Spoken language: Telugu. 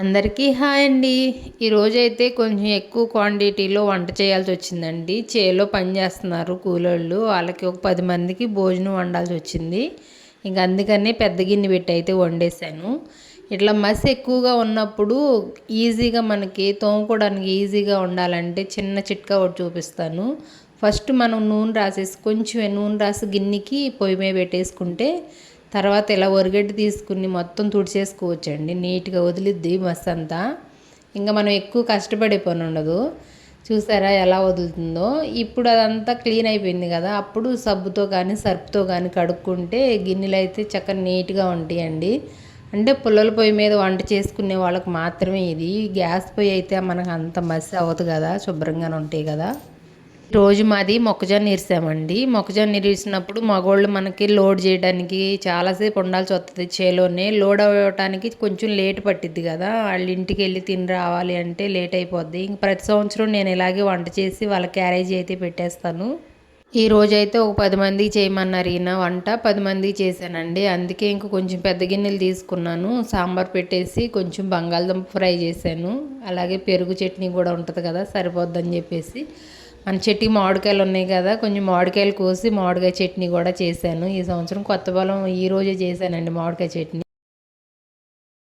అందరికీ హాయ్ అండి. ఈరోజైతే కొంచెం ఎక్కువ క్వాంటిటీలో వంట చేయాల్సి వచ్చిందండి. చేలో పని చేస్తున్నారు కూలోళ్ళు. వాళ్ళకి ఒక 10 మందికి భోజనం వండాల్సి వచ్చింది. ఇంక అందుకనే పెద్ద గిన్నె పెట్టి అయితే వండేసాను. ఇట్లా మసి ఎక్కువగా ఉన్నప్పుడు ఈజీగా మనకి తోముకోవడానికి ఈజీగా ఉండాలంటే చిన్న చిట్కా ఒకటి చూపిస్తాను. ఫస్ట్ మనం నూనె రాసేసి కొంచెం నూనె రాసి గిన్నెకి పొయ్యి మీద పెట్టేసుకుంటే తర్వాత ఇలా ఒరిగడ్డి తీసుకుని మొత్తం తుడిచేసుకోవచ్చండి. నీట్గా వదిలిద్ది మస్తు అంతా. ఇంకా మనం ఎక్కువ కష్టపడే పని ఉండదు. చూసారా ఎలా వదులుతుందో. ఇప్పుడు అదంతా క్లీన్ అయిపోయింది కదా, అప్పుడు సబ్బుతో కానీ సర్ఫ్తో కానీ కడుక్కుంటే గిన్నెలు అయితే చక్కగా నీట్గా ఉంటాయండి. అంటే పుల్లల పొయ్యి మీద వంట చేసుకునే వాళ్ళకి మాత్రమే ఇది. గ్యాస్ పొయ్యి అయితే మనకు అంత మసి అవ్వదు కదా, శుభ్రంగానే ఉంటాయి కదా. రోజు మాది మొక్కజొన్న ఇరిసామండి. మొక్కజొన్న ఇరిసినప్పుడు మగోళ్ళు మనకి లోడ్ చేయడానికి చాలాసేపు ఉండాల్సి వస్తుంది. చేలోనే లోడ్ అవ్వటానికి కొంచెం లేట్ పట్టిద్ది కదా, వాళ్ళ ఇంటికి వెళ్ళి తిని రావాలి అంటే లేట్ అయిపోద్ది. ఇంక ప్రతి సంవత్సరం నేను ఇలాగే వంట చేసి వాళ్ళ క్యారేజీ అయితే పెట్టేస్తాను. ఈ రోజైతే ఒక 10 మందికి చేయమన్నారు ఈయన వంట. 10 మందికి చేశానండి. అందుకే ఇంక కొంచెం పెద్ద గిన్నెలు తీసుకున్నాను. సాంబార్ పెట్టేసి కొంచెం బంగాళదుంప ఫ్రై చేశాను. అలాగే పెరుగు చట్నీ కూడా ఉంటుంది కదా, సరిపోద్దని చెప్పేసి మన చెట్టుకి మామిడికాయలు ఉన్నాయి కదా, కొంచెం మామిడికాయలు కోసి మామిడికాయ చట్నీ కూడా చేశాను. ఈ సంవత్సరం కొత్త బలం ఈరోజే చేశానండి మామిడికాయ చట్నీ.